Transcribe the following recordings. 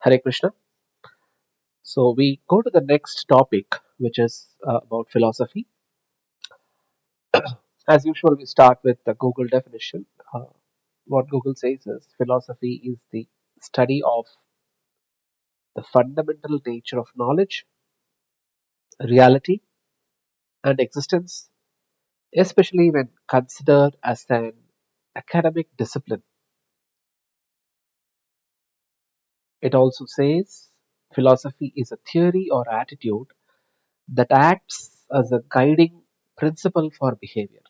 Hare Krishna. So we go to the next topic, which is about philosophy. As usual, we start with the Google definition. What Google says is philosophy is the study of the fundamental nature of knowledge, reality, and existence, especially when considered as an academic discipline. It also says philosophy is a theory or attitude that acts as a guiding principle for behavior.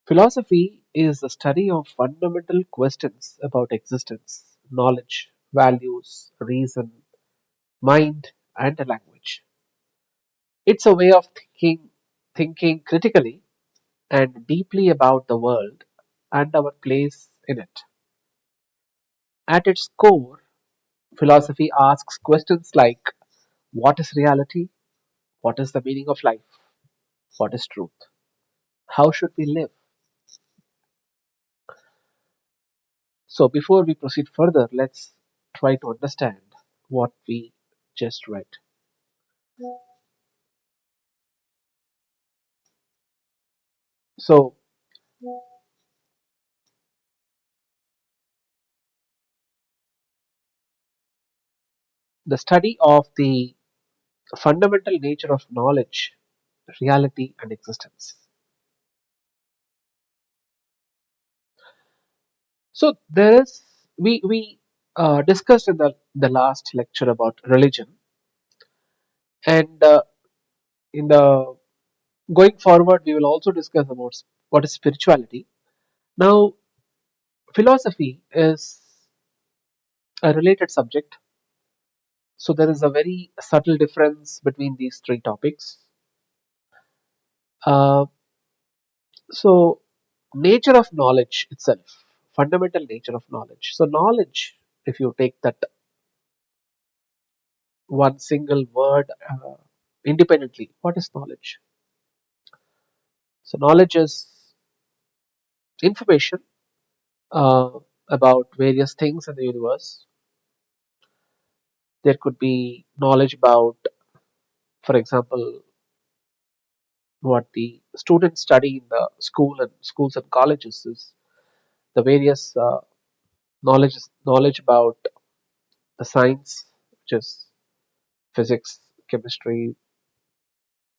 Philosophy is the study of fundamental questions about existence, knowledge, values, reason, mind, and language. It's a way of thinking critically and deeply about the world and our place in it. At its core, philosophy asks questions like what is reality? What is the meaning of life? What is truth? How should we live? So, before we proceed further, let's try to understand what we just read. So, the study of the fundamental nature of knowledge, reality, and existence. So, there is we discussed in the last lecture about religion, and in the going forward, we will also discuss about what is spirituality. Now, philosophy is a related subject, so there is a very subtle difference between these three topics. Uh, so, nature of knowledge itself, fundamental nature of knowledge. So, knowledge, if you take that one single word independently, what is knowledge? So, knowledge is information uh, about various things in the universe. There could be knowledge about, for example, what the students study in the schools and colleges is the various knowledge about the science, which is physics, chemistry,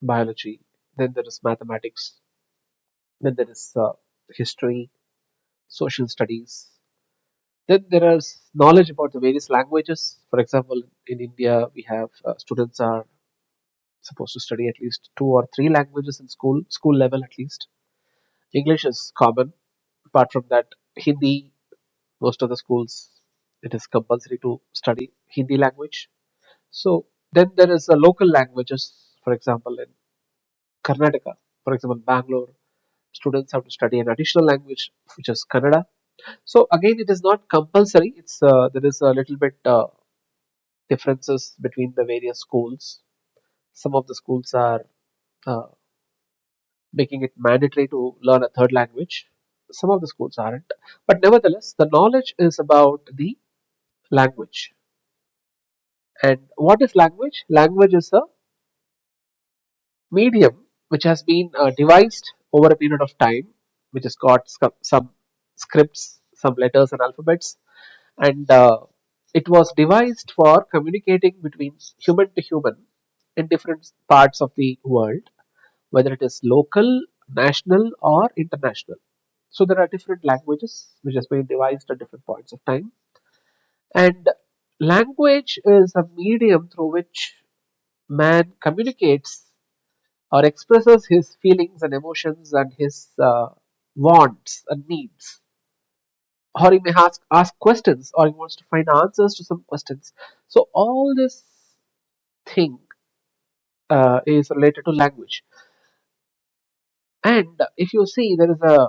biology. Then there is mathematics. Then there is history, social studies. Then there is knowledge about the various languages. For example, in India, we have students are supposed to study at least two or three languages in school level at least. English is common. Apart from that, Hindi, most of the schools, it is compulsory to study Hindi language. So then there is local languages. For example, in Karnataka, for example, Bangalore, students have to study an additional language which is Kannada. So again, it is not compulsory. It's there is a little bit differences between the various schools. Some of the schools are uh, making it mandatory to learn a third language. Some of the schools aren't. But nevertheless, the knowledge is about the language. And what is language? Language is a medium which has been devised over a period of time, which has got some scripts, some letters and alphabets, and it was devised for communicating between human to human in different parts of the world, whether it is local, national, or international. So there are different languages which has been devised at different points of time, and language is a medium through which man communicates or expresses his feelings and emotions and his wants and needs, or he may ask questions, or he wants to find answers to some questions. So all this thing is related to language. And if you see, there is a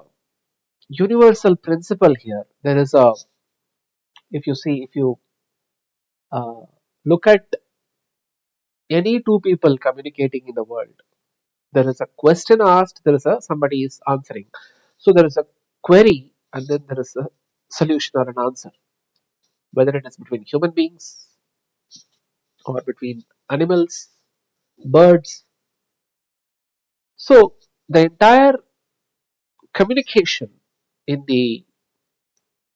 universal principle here. There is a, if you see, if you uh, look at any two people communicating in the world, there is a question asked, there is a somebody is answering. So there is a query, and then there is a solution or an answer, whether it is between human beings or between animals, birds. So the entire communication in the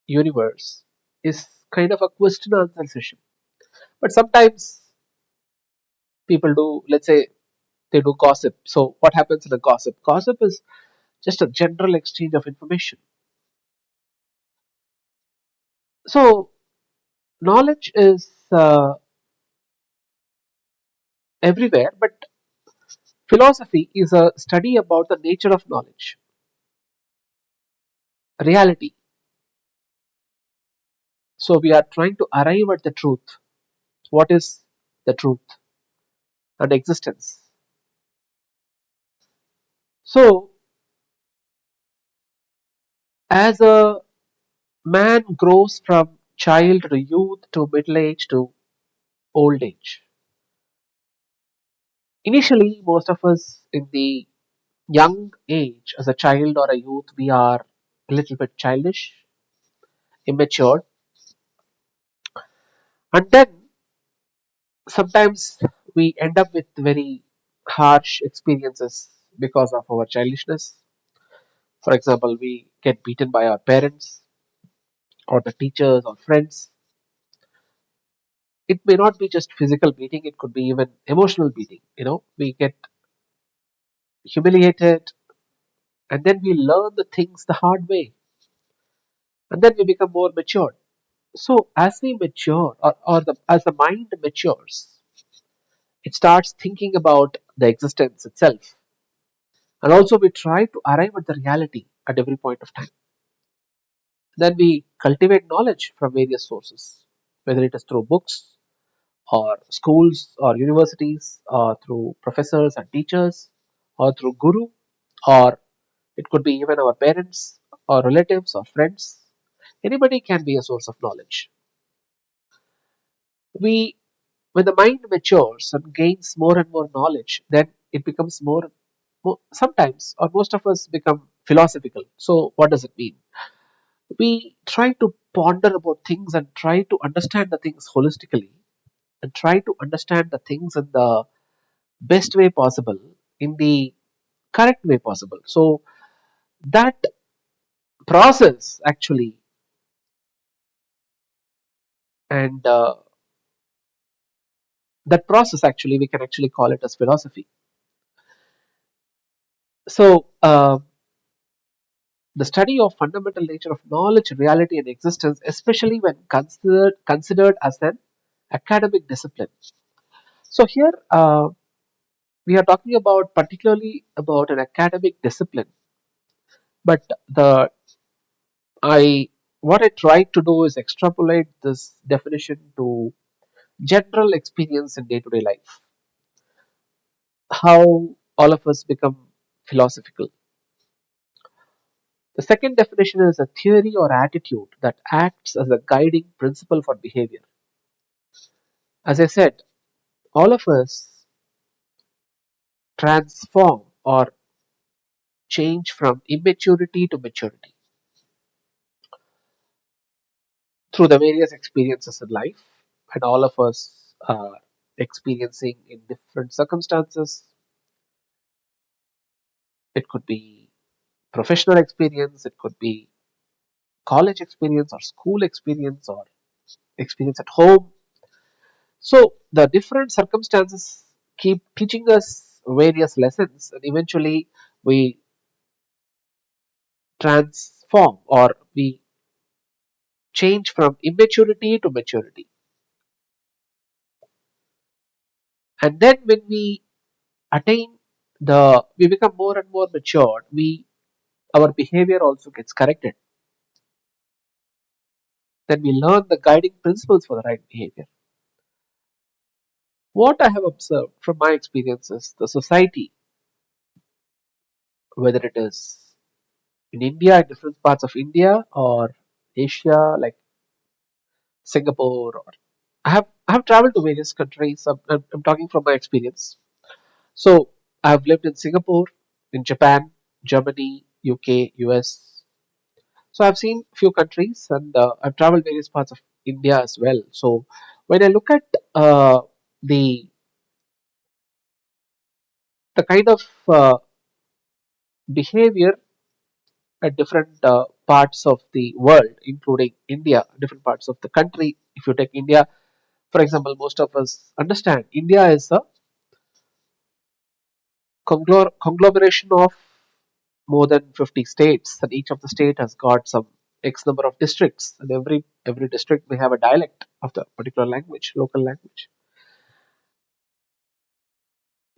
universe is kind of a question answer session. But sometimes people do, let's say, they do gossip. So what happens in a gossip? Gossip is just a general exchange of information. So knowledge is everywhere, but philosophy is a study about the nature of knowledge, reality. So we are trying to arrive at the truth. What is the truth and existence? So as a man grows from child to youth to middle age to old age, initially most of us in the young age as a child or a youth we are a little bit childish, immature, and then sometimes we end up with very harsh experiences because of our childishness. For example, we get beaten by our parents or the teachers or friends. It may not be just physical beating, it could be even emotional beating. We get humiliated, and then we learn the things the hard way, and then we become more mature. So as we mature, as the mind matures, it starts thinking about the existence itself, and also we try to arrive at the reality at every point of time. Then we cultivate knowledge from various sources, whether it is through books or schools or universities or through professors and teachers or through guru, or it could be even our parents or relatives or friends. Anybody can be a source of knowledge. We When the mind matures and gains more and more knowledge, then it becomes sometimes or most of us become philosophical. So what does it mean? We try to ponder about things and try to understand the things holistically and try to understand the things in the best way possible, in the correct way possible. So that process actually, and that process actually, we can actually call it as philosophy. So the study of fundamental nature of knowledge, reality, and existence, especially when considered as an academic discipline. So here we are talking about particularly about an academic discipline, but the I what I tried to do is extrapolate this definition to general experience in day-to-day life. How all of us become philosophical. The second definition is a theory or attitude that acts as a guiding principle for behavior. As I said, all of us transform or change from immaturity to maturity through the various experiences in life, and all of us are experiencing in different circumstances. It could be professional experience, it could be college experience or school experience or experience at home. So the different circumstances keep teaching us various lessons, and eventually we transform or we change from immaturity to maturity. And then when we attain we become more and more matured, we our behavior also gets corrected. Then we learn the guiding principles for the right behavior. What I have observed from my experiences, the society, whether it is in India, in different parts of India, or Asia, like Singapore, or I have traveled to various countries. I'm talking from my experience. So I've lived in Singapore, in Japan, Germany, UK, US. So I've seen few countries, and I've traveled various parts of India as well. So when I look at the kind of behavior at different parts of the world, including India, different parts of the country. If you take India, for example, most of us understand India is a conglomeration of more than 50 states, and each of the state has got some X number of districts, and every district may have a dialect of the particular language, local language.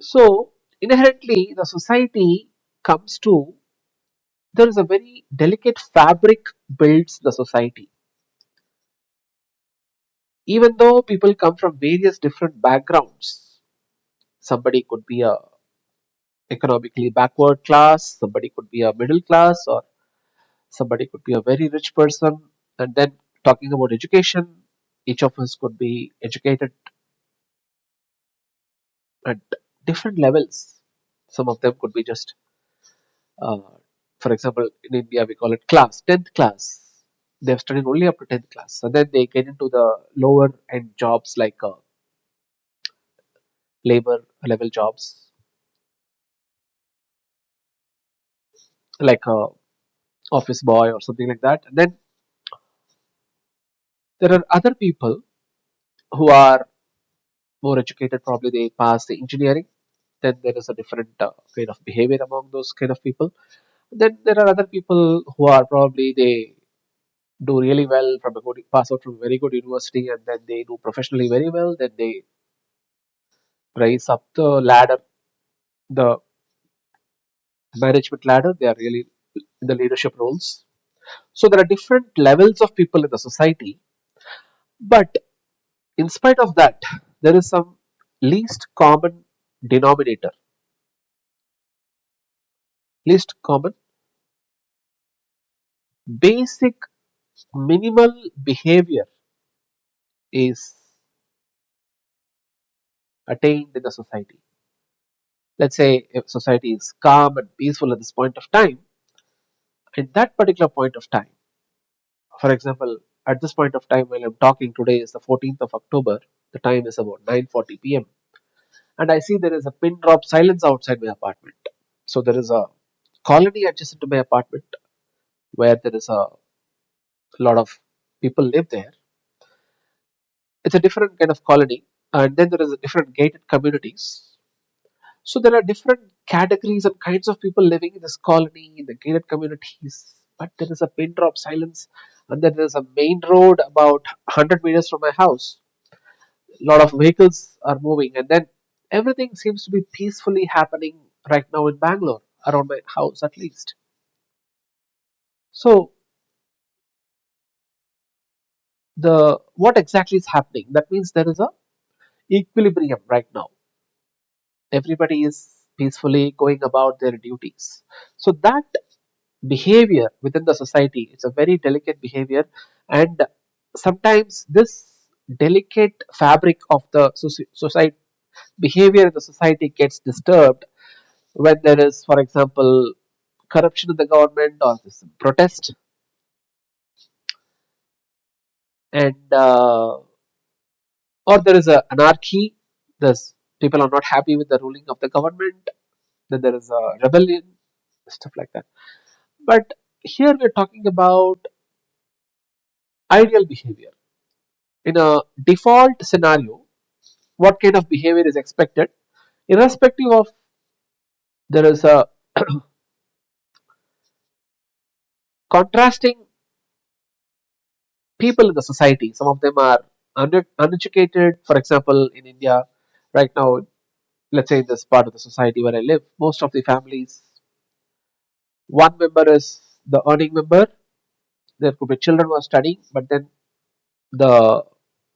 So inherently, the society comes to there is a very delicate fabric builds the society. Even though people come from various different backgrounds, somebody could be a economically backward class, somebody could be a middle class, or somebody could be a very rich person. And then talking about education, each of us could be educated at different levels. Some of them could be just, uh, for example, in India we call it class, 10th class. They've studied only up to 10th class. And then they get into the lower end jobs like labor level jobs, like office boy or something like that. And then there are other people who are more educated, probably they pass the engineering. Then there is a different kind of behavior among those kind of people. Then there are other people who are probably they do really well from a good pass out from a very good university, and then they do professionally very well. Then they rise up the ladder, the management ladder. They are really in the leadership roles. So there are different levels of people in the society, but in spite of that, there is some least common denominator, least common basic minimal behavior is attained in the society. Let's say if society is calm and peaceful at this point of time, at that particular point of time, for example, at this point of time while I'm talking today is the 14th of October, the time is about 9:40 p.m. and I see there is a pin drop silence outside my apartment. So there is a colony adjacent to my apartment where there is a lot of people live there. It's a different kind of colony, and then there is a different gated communities. So there are different categories and kinds of people living in this colony, in the gated communities. But there is a pin drop silence, and then there is a main road about 100 meters from my house. A lot of vehicles are moving, and then everything seems to be peacefully happening right now in Bangalore, around my house at least. So the what exactly is happening? That means there is a equilibrium right now. Everybody is peacefully going about their duties. So that behavior within the society is a very delicate behavior, and sometimes this delicate fabric of the society behavior in the society gets disturbed when there is, for example, corruption in the government or this protest, and or there is a anarchy. There's people are not happy with the ruling of the government. Then there is a rebellion, stuff like that. But here we're talking about ideal behavior. In a default scenario, what kind of behavior is expected, irrespective of there is a contrasting people in the society. Some of them are uneducated. For example, in India, right now, let's say in this part of the society where I live, most of the families, one member is the earning member. There could be children who are studying, but then the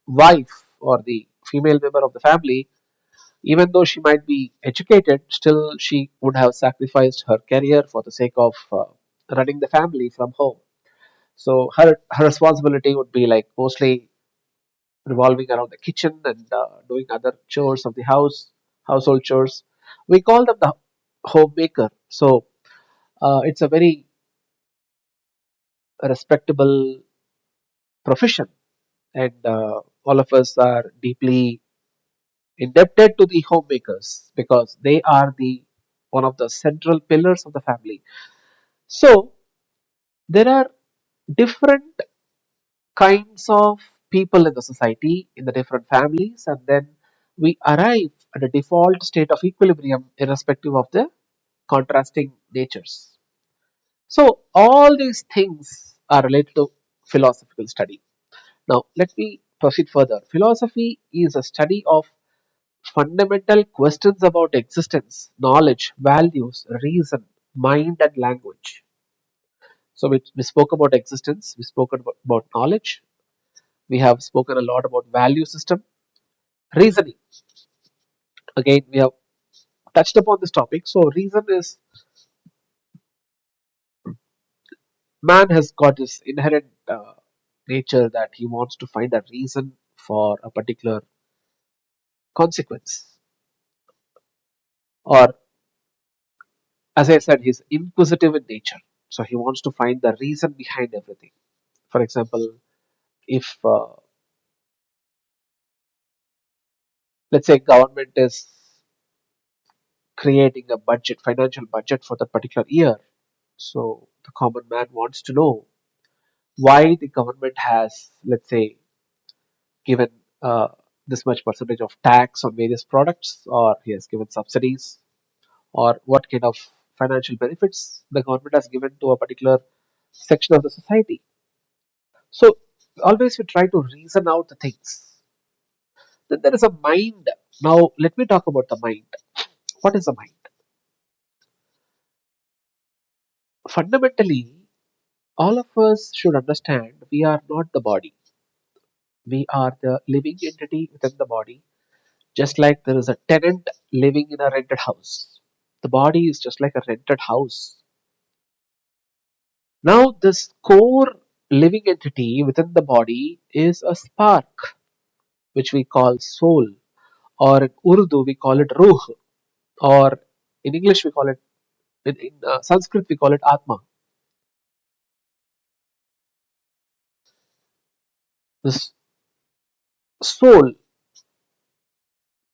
wife or the female member of the family, even though she might be educated, still she would have sacrificed her career for the sake of running the family from home. So her responsibility would be like mostly revolving around the kitchen and doing other chores of the house, household chores. We call them the homemaker. So it's a very a respectable profession, and all of us are deeply indebted to the homemakers because they are the one of the central pillars of the family. So there are different kinds of people in the society, in the different families, and then we arrive at a default state of equilibrium irrespective of the contrasting natures. So all these things are related to philosophical study. Now let me proceed further. Philosophy is a study of fundamental questions about existence, knowledge, values, reason, mind, and language. So we spoke about existence, we spoke about knowledge, we have spoken a lot about value system, reasoning. Again, we have touched upon this topic. So reason is man has got this inherent nature that he wants to find a reason for a particular consequence, or as I said, he's inquisitive in nature. So he wants to find the reason behind everything. For example, if let's say government is creating a budget, financial budget for that particular year, so the common man wants to know why the government has, let's say, given this much percentage of tax on various products, or he has given subsidies, or what kind of financial benefits the government has given to a particular section of the society. So always we try to reason out the things. Then there is a mind. Now let me talk about the mind. What is the mind? Fundamentally, all of us should understand we are not the body. We are the living entity within the body, just like there is a tenant living in a rented house. The body is just like a rented house. Now, this core living entity within the body is a spark, which we call soul, or in Urdu we call it ruh, or in English we call it, in Sanskrit we call it atma. This soul.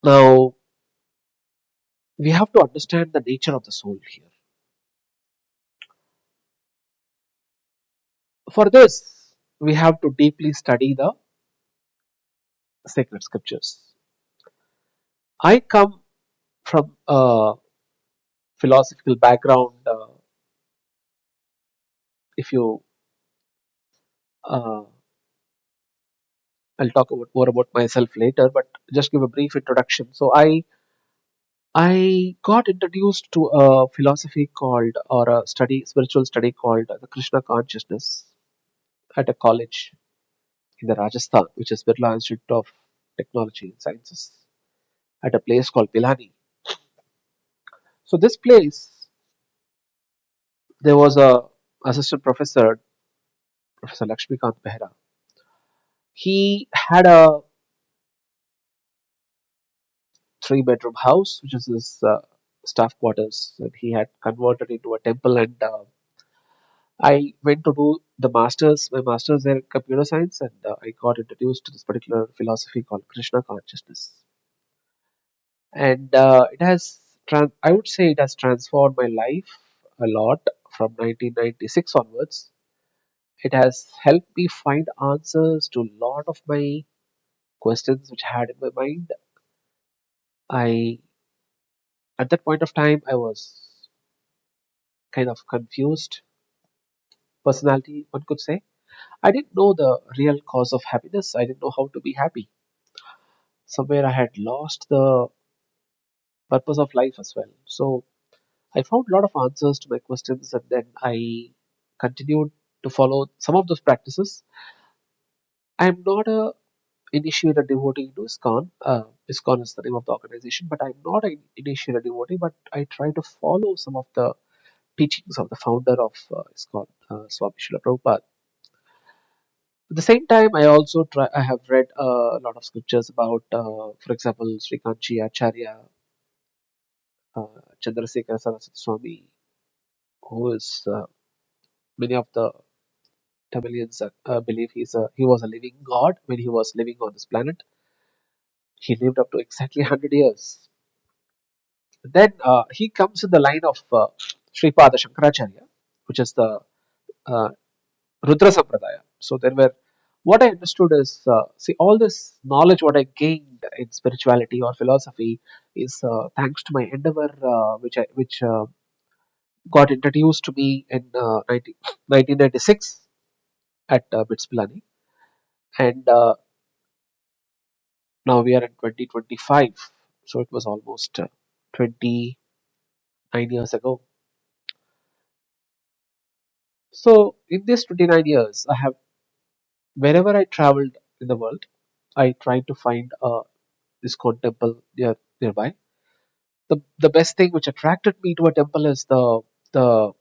Now, we have to understand the nature of the soul here. For this, we have to deeply study the sacred scriptures. I come from a philosophical background. If you, uh, I'll talk about more about myself later, but just give a brief introduction. So I got introduced to a philosophy called, or a study, spiritual study called the Krishna consciousness at a college in the Rajasthan, which is Birla Institute of Technology and Sciences, at a place called Pilani. So this place, there was a assistant professor, Professor Lakshmikant Behra. He had a three-bedroom house, which is his staff quarters, that he had converted into a temple. And I went to do the masters, my masters there in computer science, and I got introduced to this particular philosophy called Krishna consciousness. And it has, I would say, it has transformed my life a lot from 1996 onwards. It has helped me find answers to a lot of my questions which I had in my mind. I At that point of time I was kind of confused personality, one could say. I didn't know the real cause of happiness. I didn't know how to be happy. Somewhere I had lost the purpose of life as well. So I found a lot of answers to my questions, and then I continued to follow some of those practices. I'm not a initiated devotee to ISKCON. ISKCON is the name of the organization, but I'm not an initiated devotee. But I try to follow some of the teachings of the founder of ISKCON, Swami Srila Prabhupada. At the same time, I have read a lot of scriptures about, for example, Sri Kanchi Acharya, Chandrasekhara Saraswati Swami, who is many of the Tamilians believe he was a living god when he was living on this planet. He lived up to exactly 100 years. Then he comes in the line of Sripada Shankaracharya, which is the uh, Rudra Sampradaya. So there were, what I understood is, see, all this knowledge what I gained in spirituality or philosophy is thanks to my endeavor, which got introduced to me in 1996 at BITS Pilani, and now we are in 2025. So it was almost 29 years ago. So in these 29 years, I have, wherever I traveled in the world, I tried to find a ISKCON temple nearby. The best thing which attracted me to a temple is the the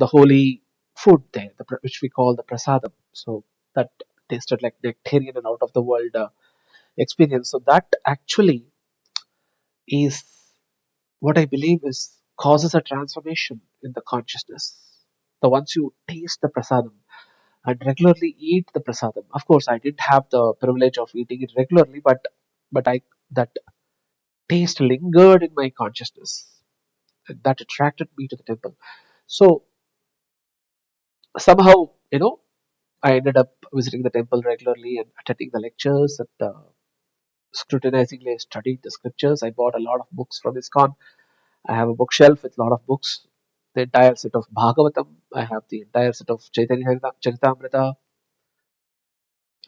holy food there, which we call the prasadam. So that tasted like nectarian and out of the world experience. So that actually is what I believe is causes a transformation in the consciousness. The once you taste the prasadam and regularly eat the prasadam. Of course, I didn't have the privilege of eating it regularly, but I that taste lingered in my consciousness, and that attracted me to the temple. So somehow, I ended up visiting the temple regularly and attending the lectures and scrutinizingly studied the scriptures. I bought a lot of books from ISKCON. I have a bookshelf with a lot of books. The entire set of Bhagavatam. I have the entire set of Chaitanya Charitamrita.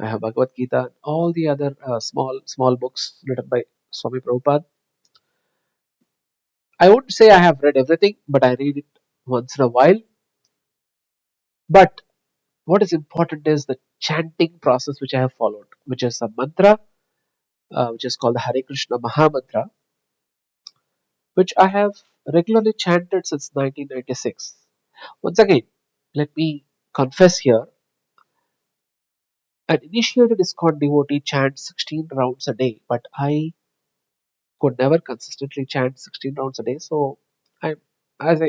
I have Bhagavad Gita and all the other small books written by Swami Prabhupada. I wouldn't say I have read everything, but I read it once in a while. But what is important is the chanting process which I have followed, which is a mantra, which is called the Hare Krishna Maha Mantra, which I have regularly chanted since 1996. Once again, let me confess here, an initiated ISKCON devotee chants 16 rounds a day, but I could never consistently chant 16 rounds a day. So, I'm, as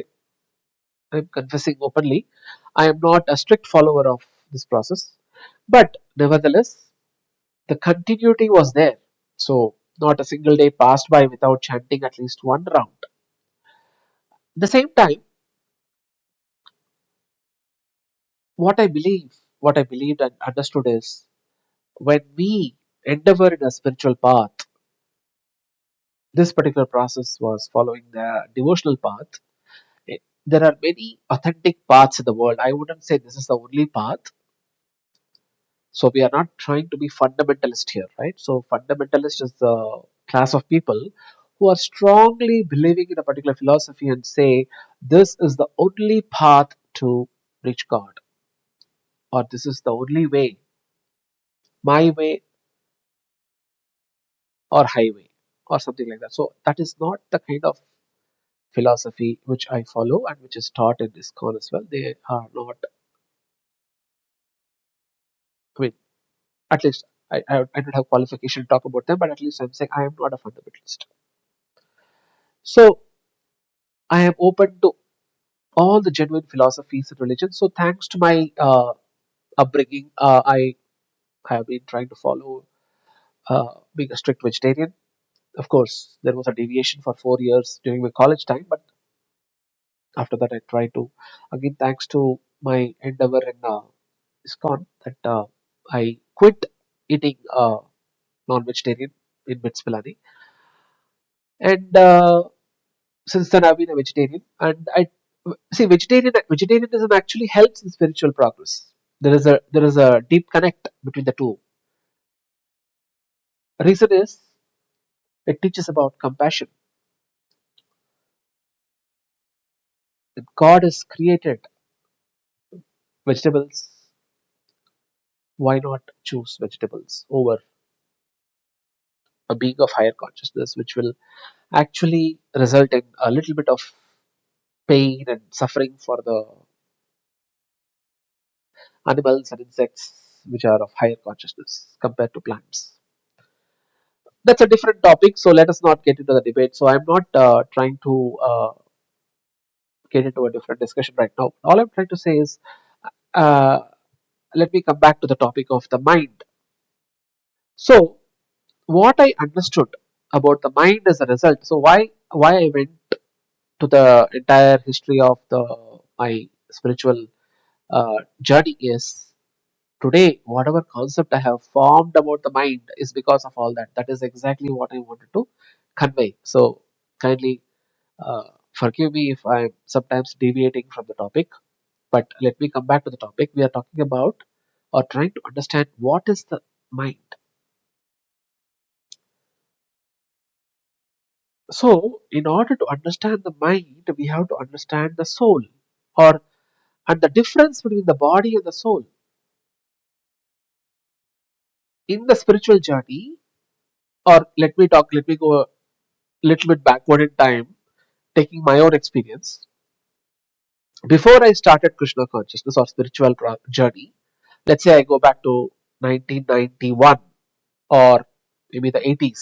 I'm confessing openly, I am not a strict follower of this process. But nevertheless, the continuity was there. So, not a single day passed by without chanting at least one round. At the same time, what I believed and understood is when we endeavor in a spiritual path, this particular process was following the devotional path. There are many authentic paths in the world. I wouldn't say this is the only path. So we are not trying to be fundamentalist here, right? So fundamentalist is the class of people who are strongly believing in a particular philosophy and say this is the only path to reach God, or this is the only way, my way or highway, or something like that. So that is not the kind of philosophy which I follow and which is taught in ISKCON as well. They are not, I mean, at least I don't have qualification to talk about them, but at least I'm saying I am not a fundamentalist. So I am open to all the genuine philosophies and religions. So thanks to my upbringing, I have been trying to follow being a strict vegetarian. Of course, there was a deviation for 4 years during my college time, but after that, I tried to again thanks to my endeavor in ISKCON that I quit eating non-vegetarian in Bits Pilani, and since then I've been a vegetarian, and I see vegetarianism actually helps in spiritual progress. There is a deep connect between the two. Reason is it teaches about compassion. If God has created vegetables, why not choose vegetables over a being of higher consciousness, which will actually result in a little bit of pain and suffering for the animals and insects which are of higher consciousness compared to plants. That's a different topic, so let us not get into the debate. So I'm not trying to get into a different discussion right now. All I'm trying to say is, uh, let me come back to the topic of the mind. So, what I understood about the mind as a result. So, why I went to the entire history of the my spiritual journey is today whatever concept I have formed about the mind is because of all that. That is exactly what I wanted to convey. So, kindly forgive me if I'm sometimes deviating from the topic. But let me come back to the topic. We are talking about or trying to understand what is the mind. So, in order to understand the mind, we have to understand the soul, or and the difference between the body and the soul. In the spiritual journey, or let me go a little bit backward in time, taking my own experience. Before I started Krishna consciousness or spiritual journey, let's say I go back to 1991 or maybe the 80s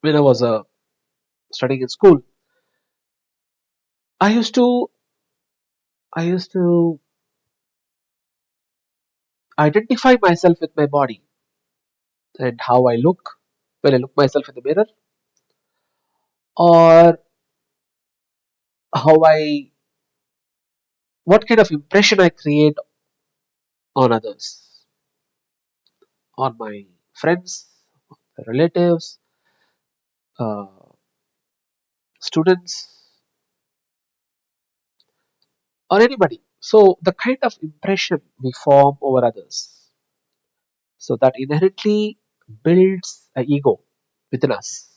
when I was studying in school. I used to I used to identify myself with my body and how I look when I look myself in the mirror, or how I what kind of impression I create on others, on my friends, relatives, uh, students, or anybody. So the kind of impression we form over others, so that inherently builds a ego within us,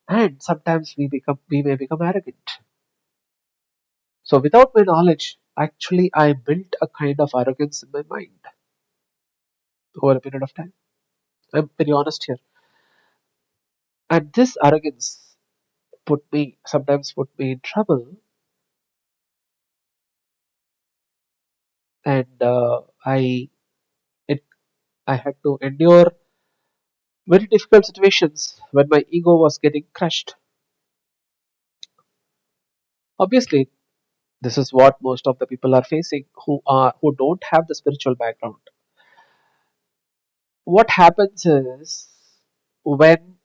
and sometimes we may become arrogant. So without my knowledge, actually I built a kind of arrogance in my mind over a period of time. I'm very honest here. And this arrogance sometimes put me in trouble, and it I had to endure very difficult situations when my ego was getting crushed. Obviously, this is what most of the people are facing who don't have the spiritual background. What happens is when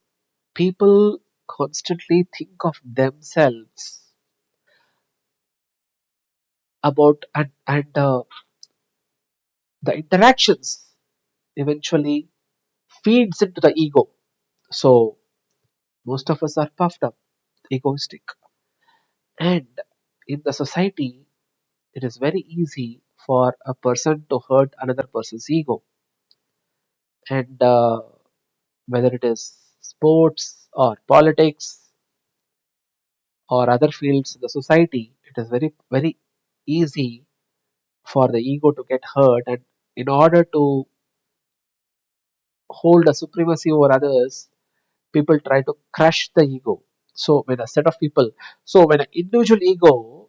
people constantly think of themselves about and the interactions eventually feeds into the ego. So most of us are puffed up, egoistic, and in the society, it is very easy for a person to hurt another person's ego. And whether it is sports or politics or other fields in the society, it is very easy for the ego to get hurt. And in order to hold a supremacy over others, people try to crush the ego. So when a set of people, so when an individual ego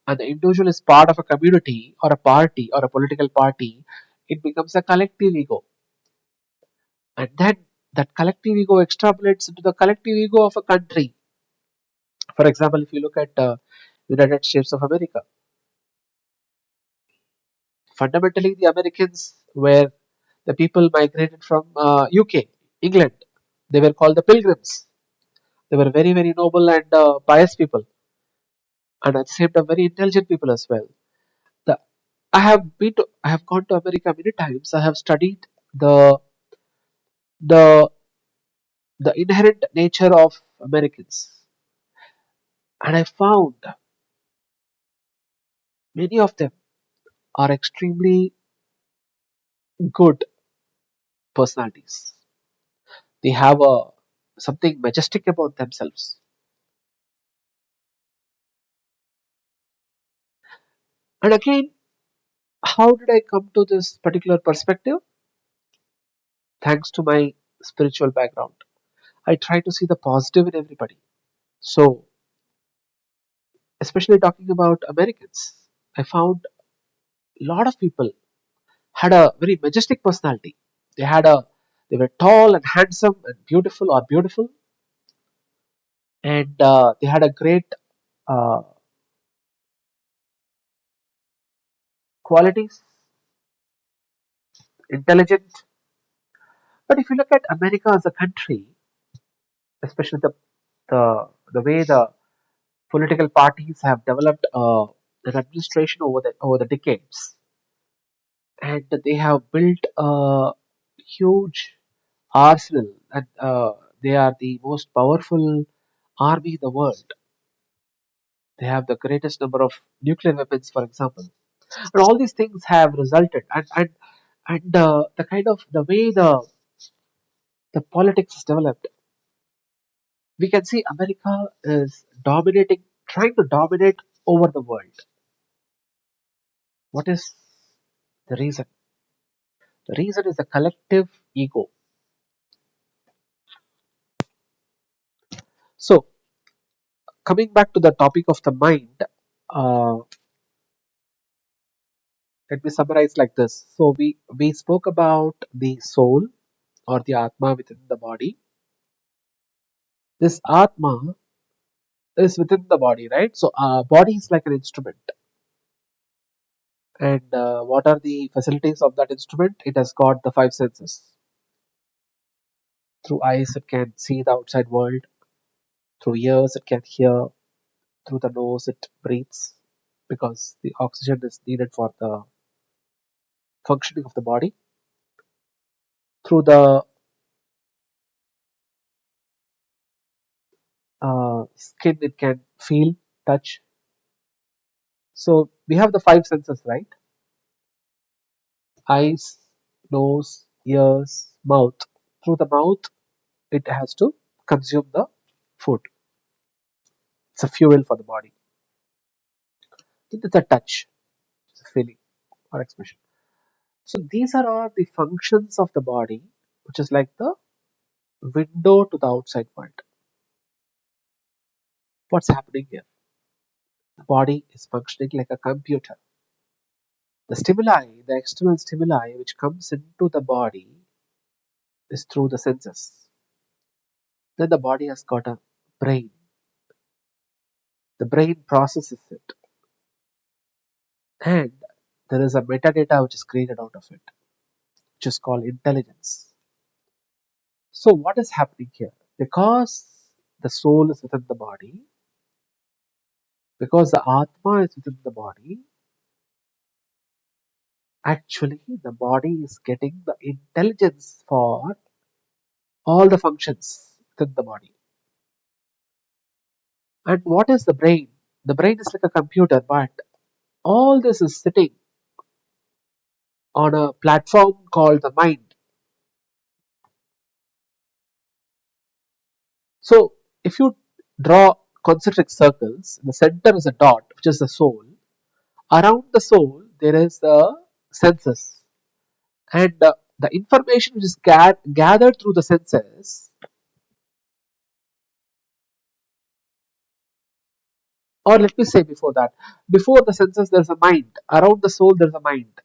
and the individual is part of a community or a party or a political party, it becomes a collective ego. And then that collective ego extrapolates into the collective ego of a country. For example, if you look at United States of America, fundamentally the Americans were the people migrated from UK, England. They were called the Pilgrims. They were very noble and pious people, and at the same time very intelligent people as well. The I have gone to America many times. I have studied the the the inherent nature of Americans, and I found many of them are extremely good personalities. They have a something majestic about themselves. And again, how did I come to this particular perspective? Thanks to my spiritual background. I try to see the positive in everybody. So, especially talking about Americans, I found a lot of people had a very majestic personality. They had a they were tall and handsome and beautiful or beautiful, and they had a great uh, qualities. intelligent. But if you look at America as a country, especially the way the political parties have developed an administration over the decades, and they have built a huge arsenal, and they are the most powerful army in the world. They have the greatest number of nuclear weapons, for example, and all these things have resulted, and the kind of the way the politics is developed, we can see America is dominating, trying to dominate over the world. What is the reason? The reason is the collective ego. So, coming back to the topic of the mind, uh, let me summarize like this. So, we spoke about the soul or the Atma within the body. This Atma is within the body, right? So, body is like an instrument. And what are the facilities of that instrument? It has got the five senses. Through eyes, it can see the outside world. Through ears, it can hear. Through the nose, it breathes because the oxygen is needed for the functioning of the body. Through the skin, it can feel, touch. So we have the five senses, right? Eyes, nose, ears, mouth. Through the mouth, it has to consume the food. It's a fuel for the body. It's a touch, it's a feeling or expression. So these are all the functions of the body, which is like the window to the outside world. What's happening here? The body is functioning like a computer. The stimuli, the external stimuli which comes into the body is through the senses. Then the body has got a brain. The brain processes it, and there is a metadata which is created out of it, which is called intelligence. So what is happening here? Because the soul is within the body, because the Atma is within the body, actually the body is getting the intelligence for all the functions within the body. And what is the brain? The brain is like a computer, but all this is sitting on a platform called the mind. So if you draw concentric circles, in the center is a dot, which is the soul. Around the soul, there is the senses, and the information which is gathered through the senses, or let me say before that, before the senses, there's a mind. Around the soul, there's a mind,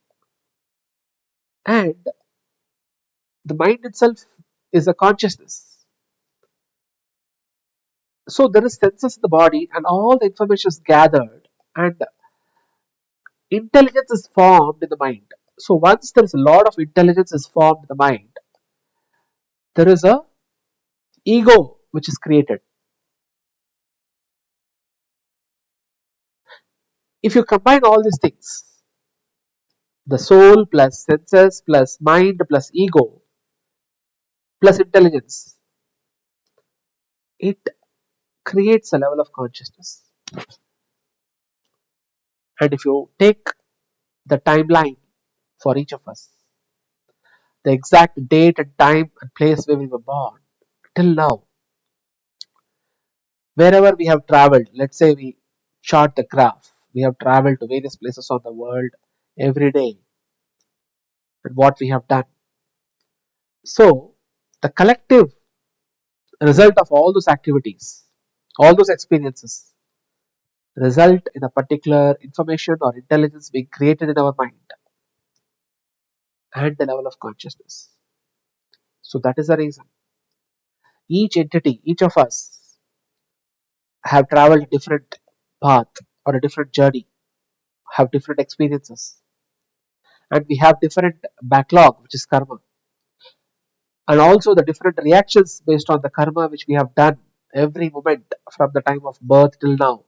and the mind itself is a consciousness. So there is senses in the body, and all the information is gathered, and intelligence is formed in the mind. So once there is a lot of intelligence is formed in the mind, there is a ego which is created. If you combine all these things, the soul plus senses plus mind plus ego plus intelligence, it creates a level of consciousness. And if you take the timeline for each of us, the exact date and time and place where we were born, till now, wherever we have traveled, let's say we chart the graph, we have traveled to various places on the world every day, and what we have done. So, the collective result of all those activities, all those experiences, result in a particular information or intelligence being created in our mind and the level of consciousness. So, that is the reason each entity, each of us, have traveled a different path or a different journey, have different experiences, and we have different backlog, which is karma, and also the different reactions based on the karma which we have done every moment from the time of birth till now.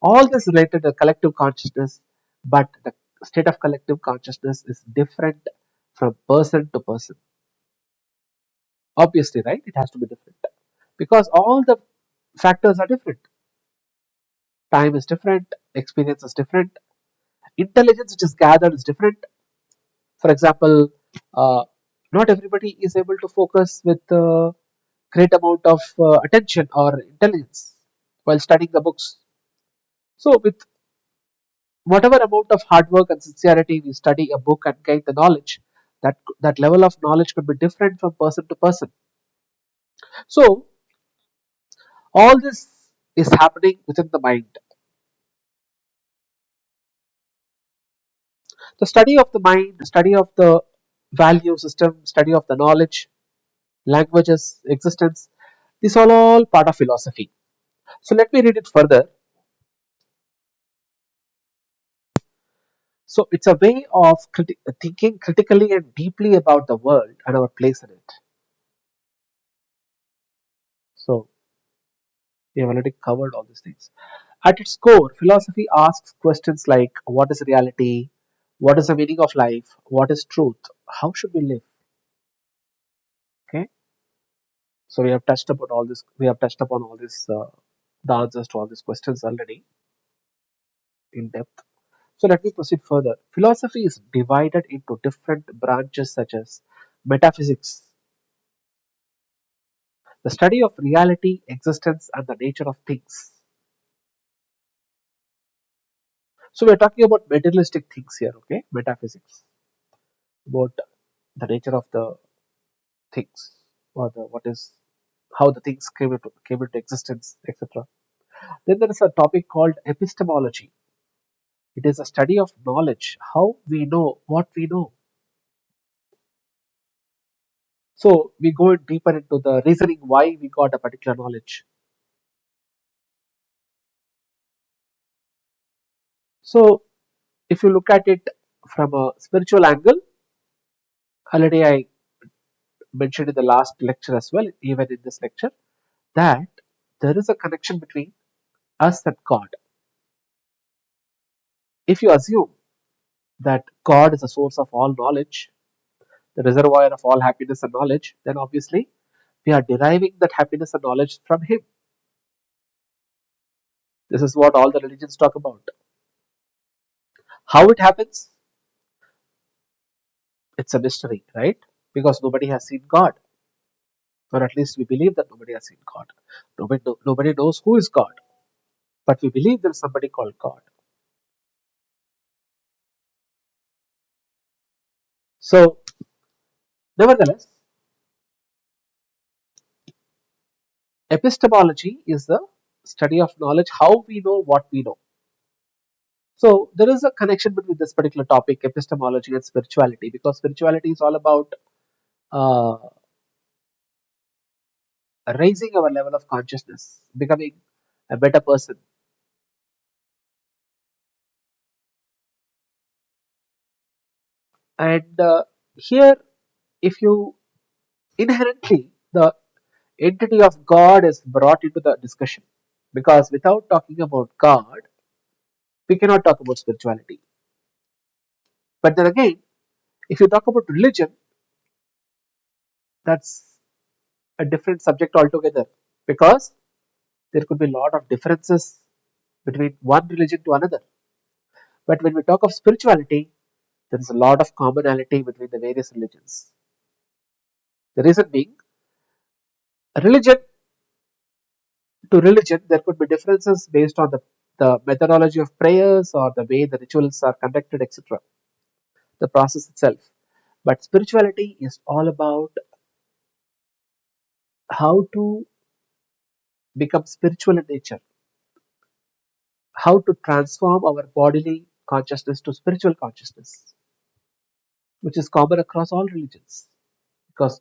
All this related to collective consciousness, but the state of collective consciousness is different from person to person. Obviously, right? It has to be different because all the factors are different. Time is different, experience is different, intelligence which is gathered is different. For example, uh, not everybody is able to focus with great amount of attention or intelligence while studying the books. So, with whatever amount of hard work and sincerity we study a book and gain the knowledge, that level of knowledge could be different from person to person. So, all this is happening within the mind. The study of the mind, the study of the value system, study of the knowledge, languages, existence, these are all part of philosophy. So let me read it further. So it's a way of thinking critically and deeply about the world and our place in it. So we have already covered all these things. At its core, philosophy asks questions like what is reality? What is the meaning of life? What is truth? How should we live? Okay. So we have touched upon all this. We have touched upon all this, the answers to all these questions already in depth. So let me proceed further. Philosophy is divided into different branches such as metaphysics, the study of reality, existence, and the nature of things. So we're talking about materialistic things here, okay? Metaphysics, about the nature of the things, or the what is how the things came into existence, etc. Then there is a topic called epistemology. It is a study of knowledge, how we know what we know. So we go deeper into the reasoning why we got a particular knowledge. So if you look at it from a spiritual angle, already I mentioned in the last lecture as well, even in this lecture, that there is a connection between us and God. If you assume that God is the source of all knowledge, the reservoir of all happiness and knowledge, then obviously we are deriving that happiness and knowledge from Him. This is what all the religions talk about. How it happens? It's a mystery, right? Because nobody has seen God, or at least we believe that nobody has seen God. Nobody knows who is God, but we believe there is somebody called God. So, nevertheless, epistemology is the study of knowledge, how we know what we know. So, there is a connection between this particular topic, epistemology and spirituality, because spirituality is all about uh, raising our level of consciousness, becoming a better person. And here, if you inherently, the entity of God is brought into the discussion, because without talking about God, we cannot talk about spirituality. But then again, if you talk about religion, that's a different subject altogether, because there could be a lot of differences between one religion to another. But when we talk of spirituality, there is a lot of commonality between the various religions. The reason being, religion to religion, there could be differences based on the methodology of prayers or the way the rituals are conducted, etc., the process itself. But spirituality is all about how to become spiritual in nature, how to transform our bodily consciousness to spiritual consciousness, which is common across all religions because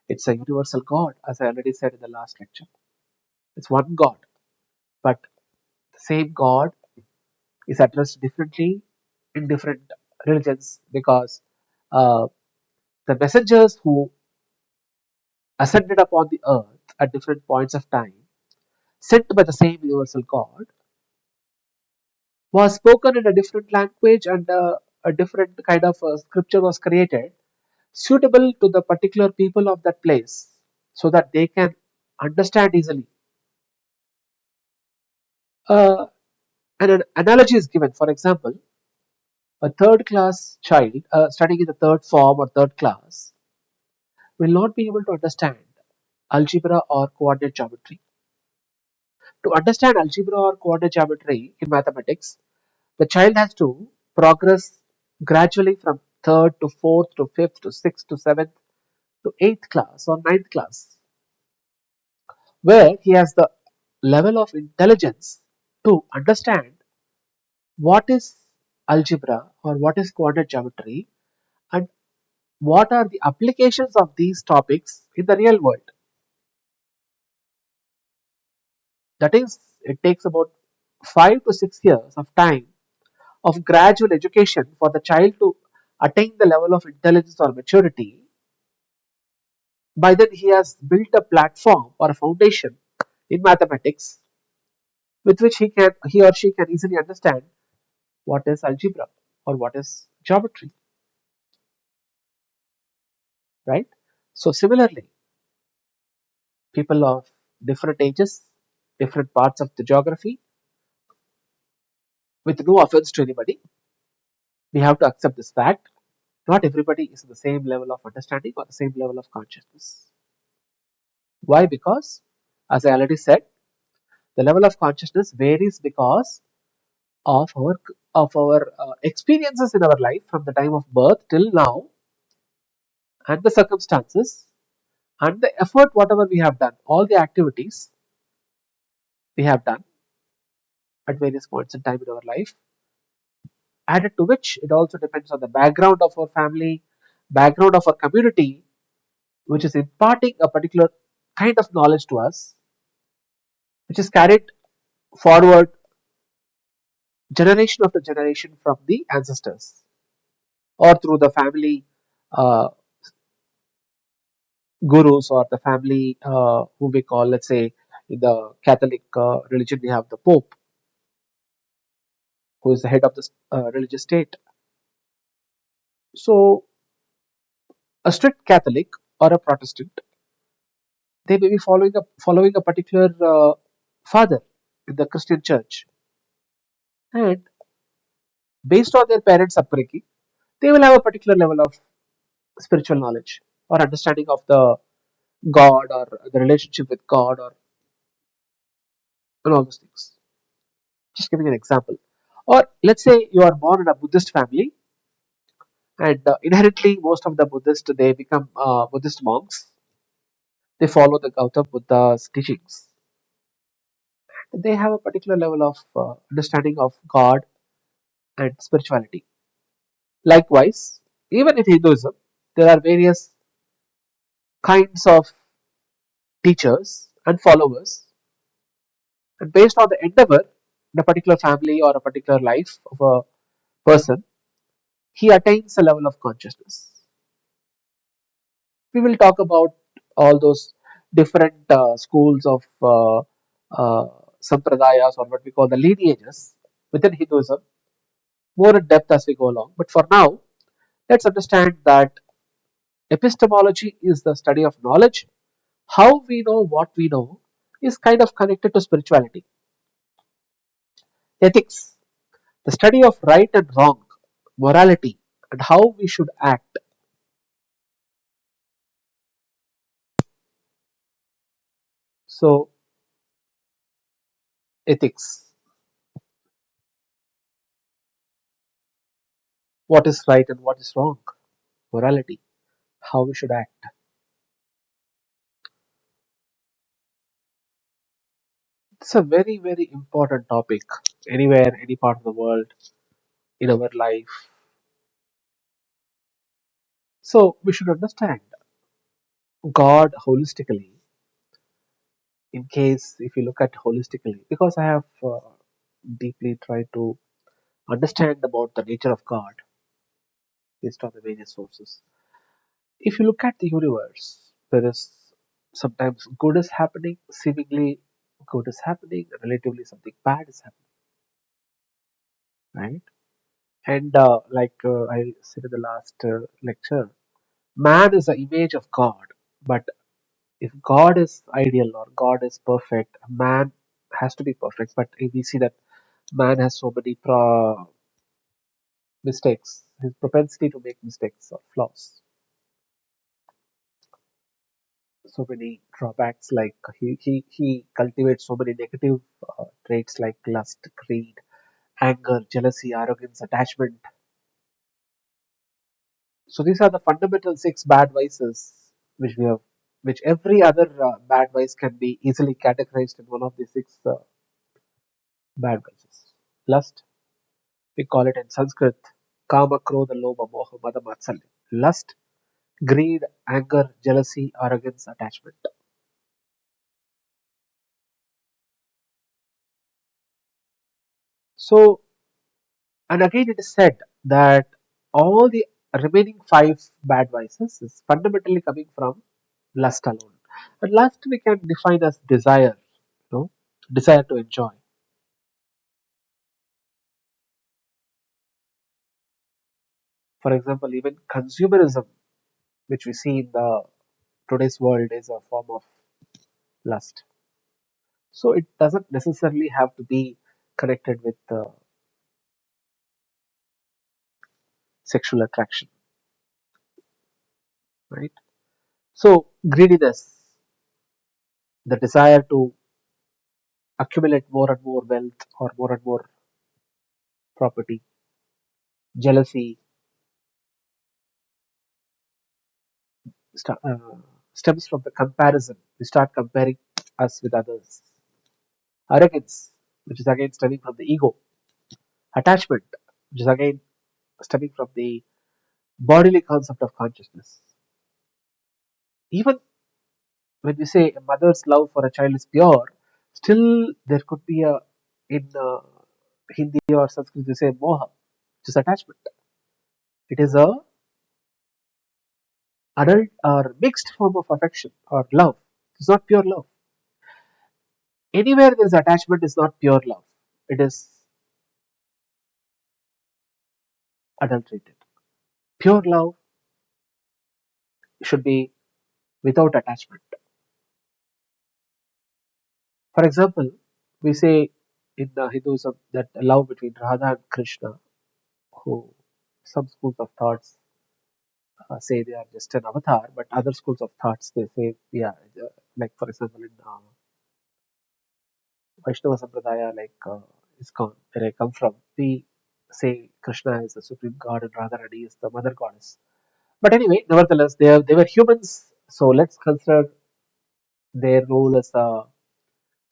it's a universal God, as I already said in the last lecture. It's one God, but the same God is addressed differently in different religions because uh, the messengers who ascended upon the earth at different points of time, sent by the same universal God, was spoken in a different language and a different kind of scripture was created suitable to the particular people of that place so that they can understand easily. Uh, an analogy is given. For example, a third class child studying in the third form or third class will not be able to understand algebra or coordinate geometry. To understand algebra or coordinate geometry in mathematics, the child has to progress gradually from third to fourth to fifth to sixth to seventh to eighth class or ninth class, where he has the level of intelligence to understand what is algebra or what is coordinate geometry and what are the applications of these topics in the real world. That is, it takes about 5 to 6 years of time of gradual education for the child to attain the level of intelligence or maturity. By then, he has built a platform or a foundation in mathematics with which he or she can easily understand what is algebra or what is geometry, right? So similarly, people of different ages, different parts of the geography, with no offense to anybody, we have to accept this fact. Not everybody is in the same level of understanding or the same level of consciousness. Why? Because, as I already said, the level of consciousness varies because of our experiences in our life from the time of birth till now, and the circumstances and the effort whatever we have done, all the activities we have done at various points in time in our life, added to which it also depends on the background of our family, background of our community, which is imparting a particular kind of knowledge to us, which is carried forward generation after generation from the ancestors or through the family uh, gurus or the family who we call, let's say, in the Catholic religion, we have the Pope, who is the head of the religious state. So, a strict Catholic or a Protestant, they may be following a particular father in the Christian church, and based on their parents' upbringing, they will have a particular level of spiritual knowledge or understanding of the God or the relationship with God or and all those things. Just giving an example. Or let's say you are born in a Buddhist family, and inherently most of the Buddhists they become Buddhist monks. They follow the Gautama Buddha's teachings. They have a particular level of understanding of God and spirituality. Likewise, even in Hinduism, there are various kinds of teachers and followers, and based on the endeavor in a particular family or a particular life of a person, he attains a level of consciousness. We will talk about all those different schools of uh, sampradayas or what we call the lineages within Hinduism more in depth as we go along. But for now, let's understand that epistemology is the study of knowledge. How we know what we know is kind of connected to spirituality. Ethics, the study of right and wrong, morality, and how we should act. So, ethics, what is right and what is wrong, morality, how we should act. It's a very, very important topic anywhere, any part of the world, in our life. So, we should understand God holistically in case if you look at holistically because I have deeply tried to understand about the nature of God. based on the various sources. If you look at the universe, there is sometimes good is happening, seemingly good is happening, relatively something bad is happening, right? And I said in the last lecture, man is the image of God, but if God is ideal or God is perfect, man has to be perfect. But we see that man has so many mistakes, his propensity to make mistakes or flaws, so many drawbacks. Like he cultivates so many negative traits like lust, greed, anger, jealousy, arrogance, attachment. So these are the fundamental six bad vices which we have, which every other bad vice can be easily categorized in one of the six bad vices. Lust, we call it in Sanskrit, kama, krodha, lobha, moha, mada, matsalya. Lust, greed, anger, jealousy, arrogance, attachment. So, and again it is said that all the remaining five bad vices is fundamentally coming from lust alone. And lust we can define as desire, desire to enjoy. For example, even consumerism, which we see in the today's world, is a form of lust. So it doesn't necessarily have to be connected with sexual attraction, right? So greediness, the desire to accumulate more and more wealth or more and more property. Jealousy stems from the comparison. We start comparing us with others. Arrogance, which is again stemming from the ego. Attachment, which is again stemming from the bodily concept of consciousness. Even when we say a mother's love for a child is pure, still there could be a in Hindi or Sanskrit we say moha, which is attachment. It is a adult or mixed form of affection or love. It's not pure love. Anywhere there is attachment is not pure love. It is adulterated. Pure love should be without attachment. For example, we say in Hinduism that love between Radha and Krishna, who some schools of thoughts say they are just an avatar, but other schools of thoughts they say, yeah, like for example in Vaishnava Sampradaya, like ISKCON, where I come from, we say Krishna is the supreme god and Radharani is the mother goddess. But anyway, nevertheless, they were humans, so let's consider their role as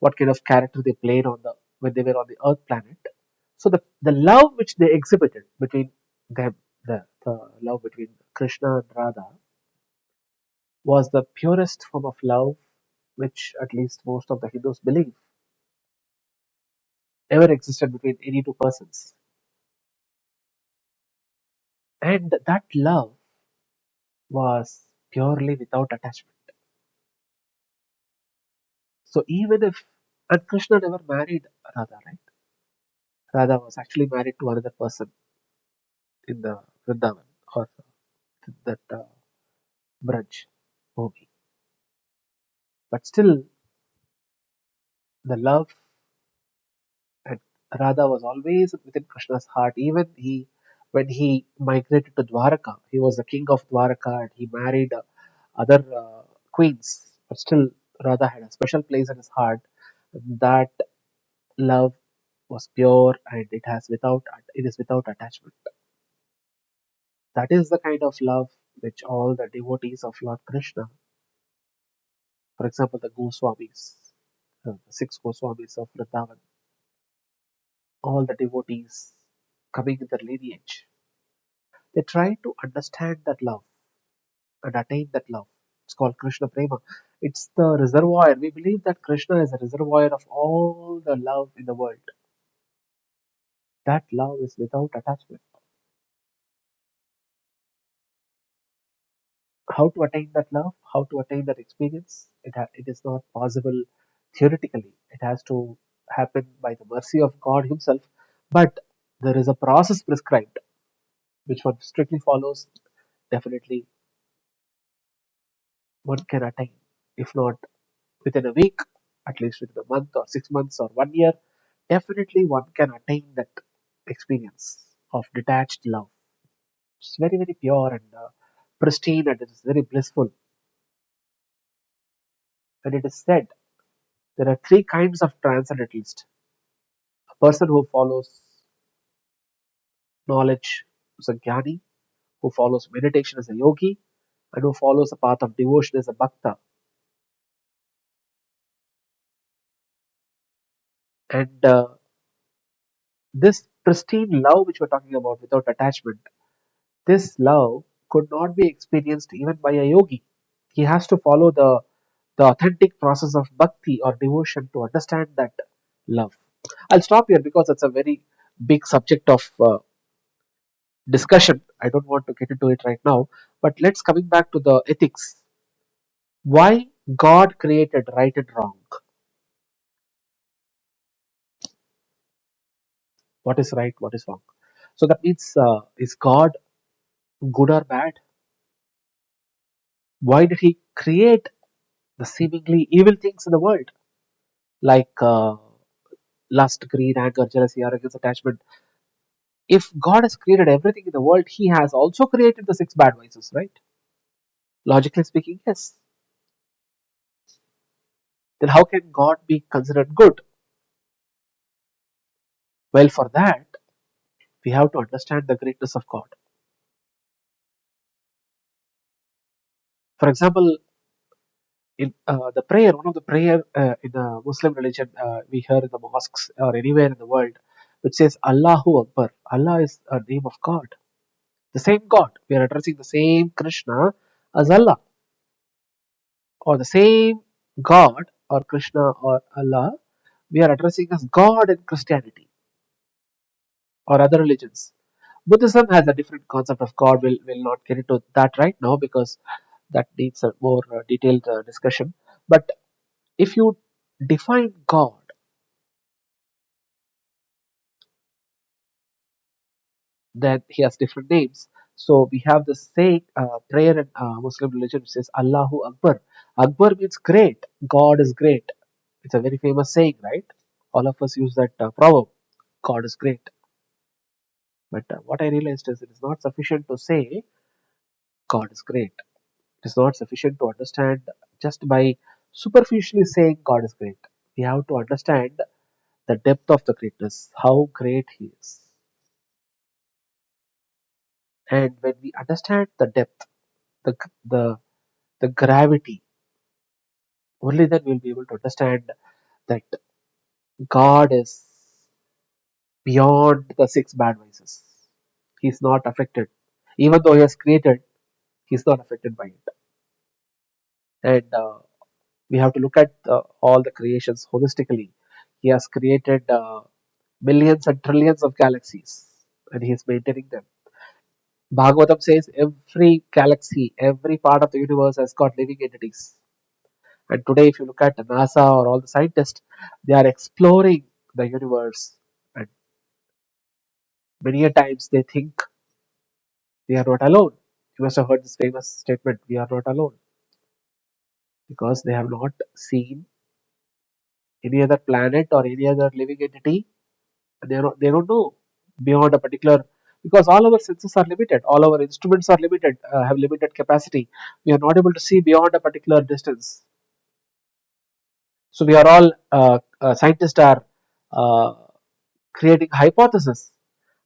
what kind of character they played on the when they were on the Earth planet. So the love which they exhibited between them, the love between Krishna and Radha, was the purest form of love which at least most of the Hindus believe ever existed between any two persons. And that love was purely without attachment. So even if, and Krishna never married Radha, right? Radha was actually married to another person in the Vrindavan or that Braj movie. But still, the love and Radha was always within Krishna's heart. Even when he migrated to Dwaraka, he was the king of Dwaraka and he married other queens. But still, Radha had a special place in his heart. That love was pure and it is without attachment. That is the kind of love which all the devotees of Lord Krishna, for example, the Goswamis, the six Goswamis of Vrindavan, all the devotees coming in their lineage, they try to understand that love and attain that love. It's called Krishna Prema. It's the reservoir. We believe that Krishna is a reservoir of all the love in the world. That love is without attachment. how to attain that love, how to attain that experience. It is not possible theoretically. It has to happen by the mercy of God Himself. But there is a process prescribed, which one strictly follows. Definitely, one can attain. If not within a week, at least within a month or 6 months or 1 year, definitely one can attain that experience of detached love. It's very, very pure and pristine, and it is very blissful. And it is said there are three kinds of transcendentalists: a person who follows knowledge is a jnani, who follows meditation as a yogi, and who follows the path of devotion as a bhakta. And this pristine love which we're talking about without attachment, this love could not be experienced even by a yogi. He has to follow the authentic process of bhakti or devotion to understand that love. I'll stop here because it's a very big subject of discussion. I don't want to get into it right now. But let's coming back to the ethics. Why God created right and wrong? What is right? What is wrong? So that means, is God good or bad? Why did He create the seemingly evil things in the world, like lust, greed, anger, jealousy, arrogance, attachment? If God has created everything in the world, He has also created the six bad vices, right? Logically speaking, yes. Then how can God be considered good? Well, for that, we have to understand the greatness of God. For example, in the prayer, one of the prayer in the Muslim religion, we hear in the mosques or anywhere in the world, which says Allahu Akbar. Allah is a name of God, the same God. We are addressing the same Krishna as Allah, or the same God or Krishna or Allah. We are addressing as God in Christianity or other religions. Buddhism has a different concept of God. We'll not get into that right now because that needs a more detailed discussion. But if you define God, then he has different names. So we have the saying, prayer in Muslim religion, which says Allahu Akbar. Akbar means great. God is great. It's a very famous saying, right? All of us use that proverb. God is great. But what I realized is it is not sufficient to say God is great. It is not sufficient to understand just by superficially saying God is great. We have to understand the depth of the greatness, how great He is. And when we understand the depth, the the the gravity, only then we'll be able to understand that God is beyond the six bad vices. He's not affected. Even though He has created, He's not affected by it. And we have to look at all the creations holistically. He has created millions and trillions of galaxies, and He is maintaining them. Bhagavatam says every galaxy, every part of the universe has got living entities. And today, if you look at NASA or all the scientists, they are exploring the universe. And many a times they think we are not alone. You must have heard this famous statement, we are not alone, because they have not seen any other planet or any other living entity. They don't know beyond a particular, because all our senses are limited, all our instruments are limited, have limited capacity. We are not able to see beyond a particular distance. So we are all scientists are uh, creating hypotheses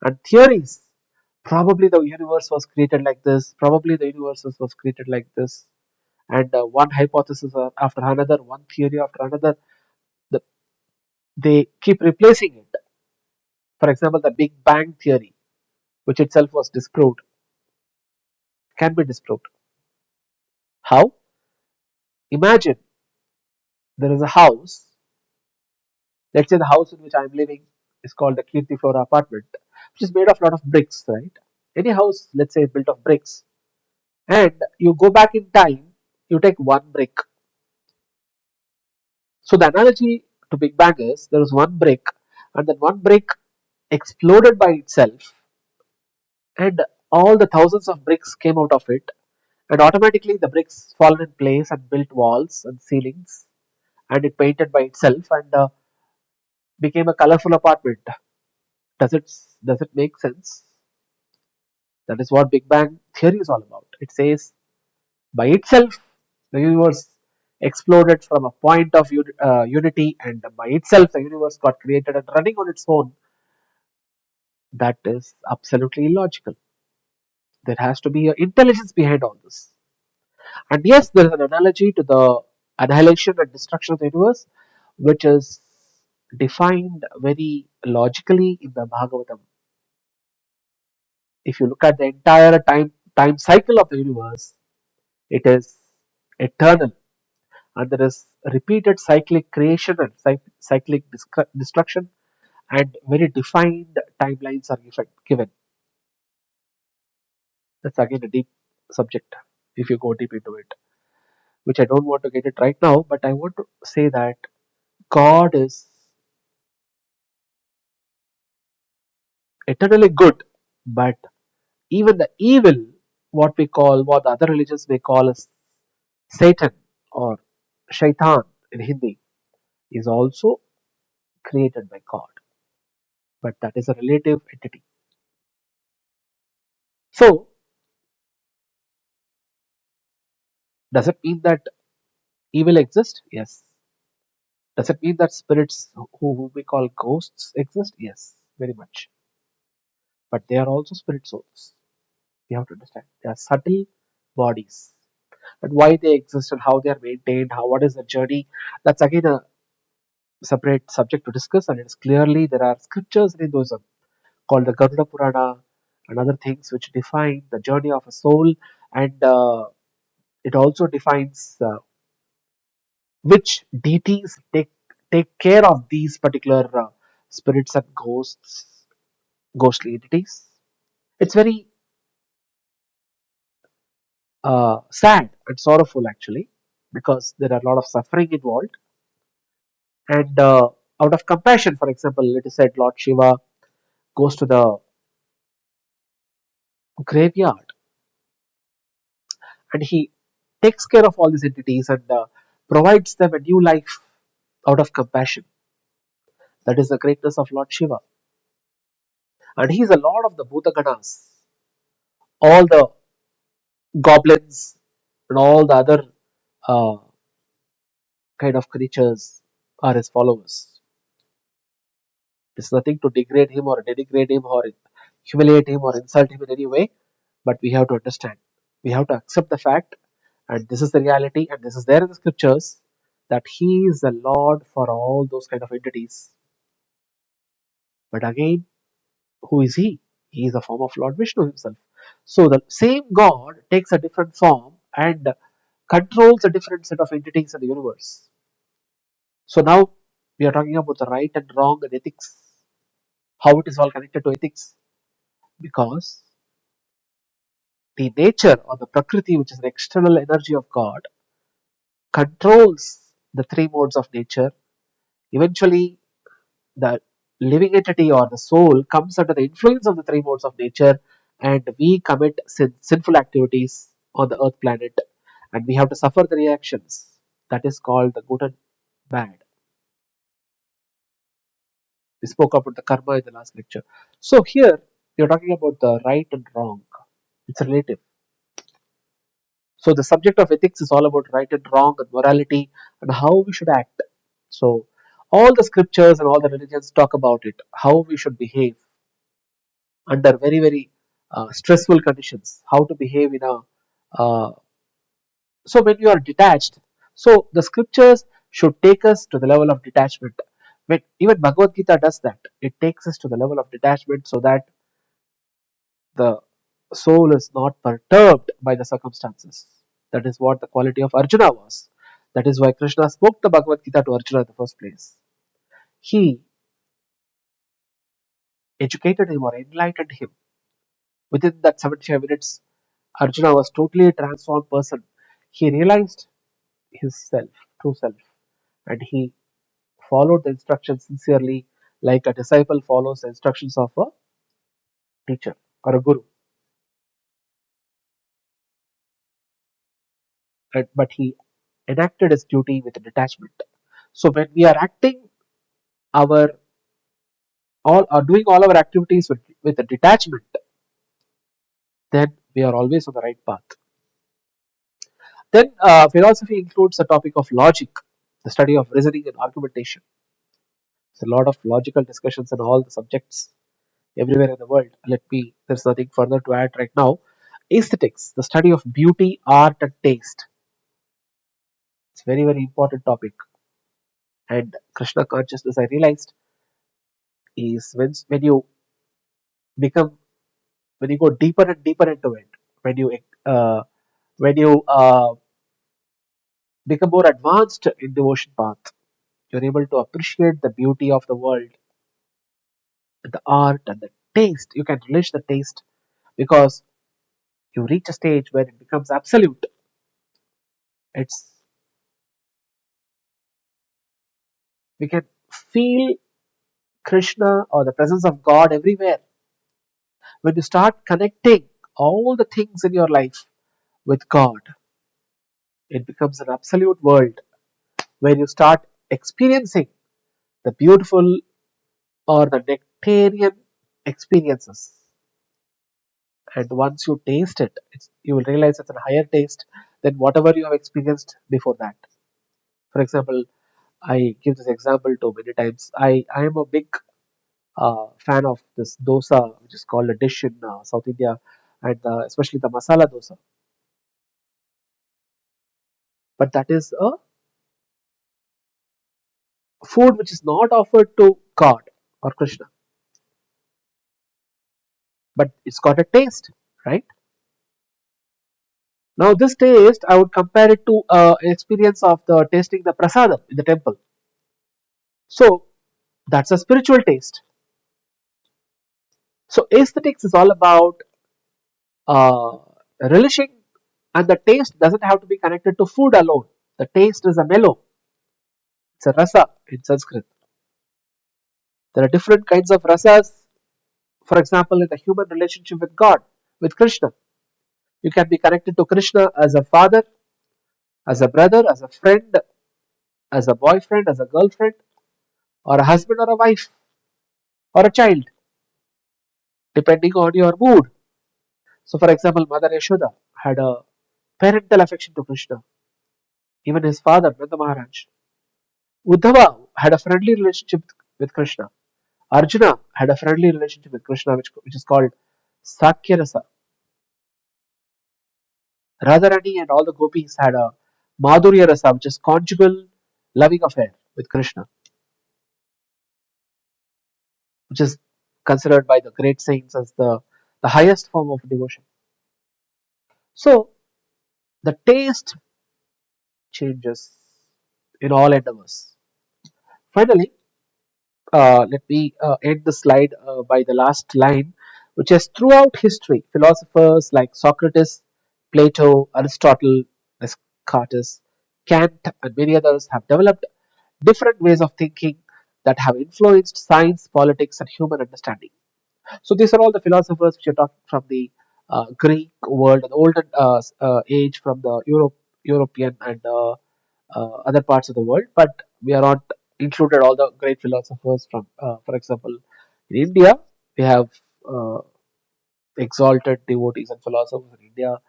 and theories. Probably the universe was created like this. Probably the universe was created like this. And one hypothesis after another, one theory after another, the, they keep replacing it. For example, the Big Bang theory, which itself was disproved, can be disproved. How? Imagine there is a house. Let's say the house in which I'm living is called the Kirti Flora apartment, which is made of a lot of bricks, right? Any house, let's say, built of bricks. and you go back in time, you take one brick. So the analogy to Big Bang is there was one brick, and that one brick exploded by itself, and all the thousands of bricks came out of it, and automatically the bricks fallen in place and built walls and ceilings, and it painted by itself and became a colorful apartment. Does it make sense? That is what Big Bang theory is all about. It says by itself the universe exploded from a point of unity, and by itself the universe got created and running on its own. That is absolutely illogical. There has to be an intelligence behind all this. And yes, there is an analogy to the annihilation and destruction of the universe, which is defined very logically in the Bhagavatam. If you look at the entire time cycle of the universe, it is eternal, and there is repeated cyclic creation and cyclic destruction, and very defined timelines are given. That's again a deep subject if you go deep into it, which I don't want to get it right now, but I want to say that God is eternally good, but even the evil, what the other religions may call as Satan or Shaitan in Hindi, is also created by God, but that is a relative entity. So, does it mean that evil exists? Yes. Does it mean that spirits who we call ghosts exist? Yes, very much. But they are also spirit souls. We have to understand. They are subtle bodies. And why they exist and how they are maintained, how what is the journey, that's again a separate subject to discuss. And it's clearly there are scriptures in Hinduism called the Garuda Purana and other things which define the journey of a soul, and it also defines which deities take care of these particular spirits and ghostly entities. It's very sad and sorrowful actually, because there are a lot of suffering involved, and out of compassion, for example, it is said Lord Shiva goes to the graveyard and he takes care of all these entities and provides them a new life out of compassion. That is the greatness of Lord Shiva, and he is a lord of the Bhutaganas, all the goblins and all the other uh, kind of creatures are his followers. It's nothing to degrade him or denigrate him or humiliate him or insult him in any way, but we have to understand. We have to accept the fact, and this is the reality, and this is there in the scriptures, that he is the Lord for all those kind of entities. But again, who is he? He is a form of Lord Vishnu himself. So the same God takes a different form and controls a different set of entities in the universe. So now we are talking about the right and wrong and ethics, how it is all connected to ethics, because the nature or the prakriti, which is an external energy of God, controls the three modes of nature. Eventually, the living entity or the soul comes under the influence of the three modes of nature, and we commit sinful activities on the earth planet, and we have to suffer the reactions. That is called the good and bad. We spoke about the karma in the last lecture. So here you're talking about the right and wrong. It's relative. So the subject of ethics is all about right and wrong and morality and how we should act. So all the scriptures and all the religions talk about it, how we should behave under very stressful conditions, how to behave in a so when you are detached. So the scriptures should take us to the level of detachment. When even Bhagavad Gita does that, it takes us to the level of detachment so that the soul is not perturbed by the circumstances. That is what the quality of Arjuna was. That is why Krishna spoke the Bhagavad Gita to Arjuna in the first place. He educated him or enlightened him within that 75 minutes. Arjuna was totally a transformed person. He realized his self, true self, and he followed the instructions sincerely, like a disciple follows the instructions of a teacher or a guru. Right? But he enacted his duty with a detachment. So when we are acting our all are doing all our activities with a detachment, then we are always on the right path. Then philosophy includes the topic of logic, the study of reasoning and argumentation. It's a lot of logical discussions in all the subjects everywhere in the world. There's nothing further to add right now. Aesthetics, the study of beauty, art, and taste. It's a very, very important topic. And Krishna consciousness, I realized, is when you become, when you go deeper and deeper into it, when you, uh, when you become more advanced in devotion path, you're able to appreciate the beauty of the world, the art, and the taste. You can relish the taste because you reach a stage where it becomes absolute. It's we can feel Krishna or the presence of God everywhere. When you start connecting all the things in your life with God, it becomes an absolute world where you start experiencing the beautiful or the nectarian experiences. And once you taste it, you will realize it's a higher taste than whatever you have experienced before that. For example, I give this example to many times. I am a big fan of this dosa, which is called a dish in South India, and especially the masala dosa. But that is a food which is not offered to God or Krishna, but it's got a taste, right? Now, this taste, I would compare it to an experience of the tasting the prasadam in the temple. So, that's a spiritual taste. So, aesthetics is all about uh, relishing, and the taste doesn't have to be connected to food alone. The taste is a mellow, it's a rasa in Sanskrit. There are different kinds of rasas. For example, in the human relationship with God, with Krishna, you can be connected to Krishna as a father, as a brother, as a friend, as a boyfriend, as a girlfriend, or a husband or a wife, or a child, depending on your mood. So, for example, Mother Yashoda had a parental affection to Krishna, even his father, Nanda Maharaj. Uddhava had a friendly relationship with Krishna. Arjuna had a friendly relationship with Krishna, which is called Sakya Rasa. Radharani and all the gopis had a Madhurya Rasa, which is conjugal loving affair with Krishna, which is considered by the great saints as the highest form of devotion. So the taste changes in all endeavors. Finally, let me end the slide by the last line, which is throughout history, philosophers like Socrates, Plato, Aristotle, Descartes, Kant, and many others have developed different ways of thinking that have influenced science, politics, and human understanding. So these are all the philosophers which are talking from the Greek world, the olden age, from the European and other parts of the world. But we are not included all the great philosophers from, for example, in India we have uh, exalted devotees and philosophers in India.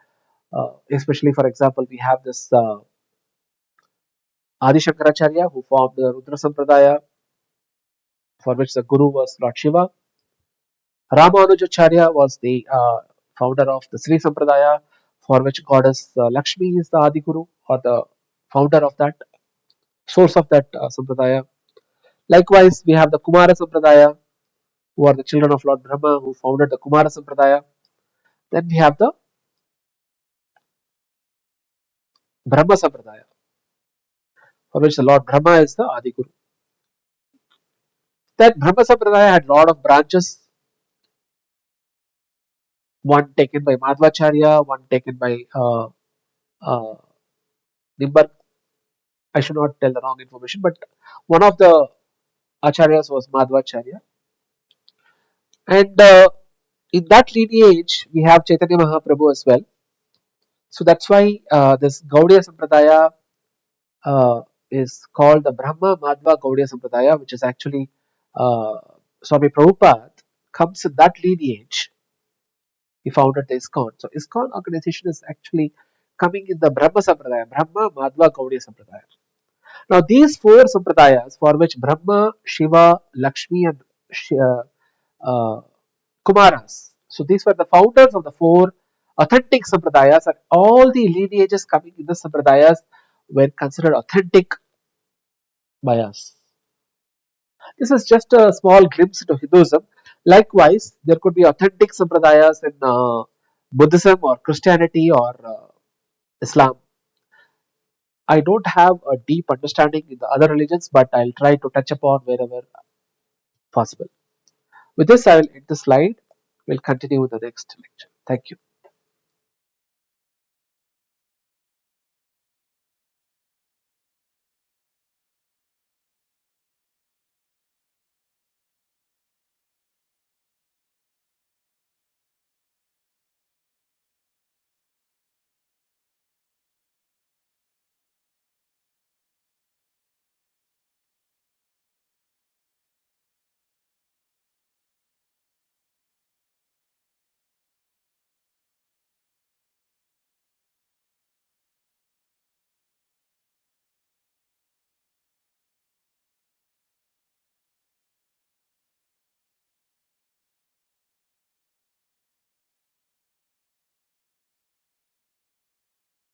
Especially, for example, we have this Adi Shankaracharya who formed the Rudra Sampradaya, for which the guru was Lord Shiva. Ramanujacharya was the founder of the Sri Sampradaya, for which goddess Lakshmi is the Adi Guru or the founder of that, source of that Sampradaya. Likewise, we have the Kumara Sampradaya, who are the children of Lord Brahma, who founded the Kumara Sampradaya. Then we have the Brahma Sampradaya, for which the Lord Brahma is the Adi Guru. That Brahma Sampradaya had a lot of branches. one taken by Madhvacharya, one taken by uh, Nimbar. I should not tell the wrong information, but one of the acharyas was Madhvacharya. And in that lineage, we have Chaitanya Mahaprabhu as well. So that's why this Gaudiya Sampradaya is called the Brahma Madhva Gaudiya Sampradaya, which is actually uh, Swami Prabhupada comes in that lineage. He founded the ISKCON. So ISKCON organization is actually coming in the Brahma Sampradaya, Brahma Madhva Gaudiya Sampradaya. Now these four sampradayas for which Brahma, Shiva, Lakshmi and uh, Kumaras. So these were the founders of the four authentic sampradayas, and all the lineages coming in the sampradayas were considered authentic by us. This is just a small glimpse into Hinduism. Likewise, there could be authentic sampradayas in Buddhism or Christianity or Islam. I don't have a deep understanding in the other religions, but I'll try to touch upon wherever possible. With this, I will end the slide. We'll continue with the next lecture. Thank you.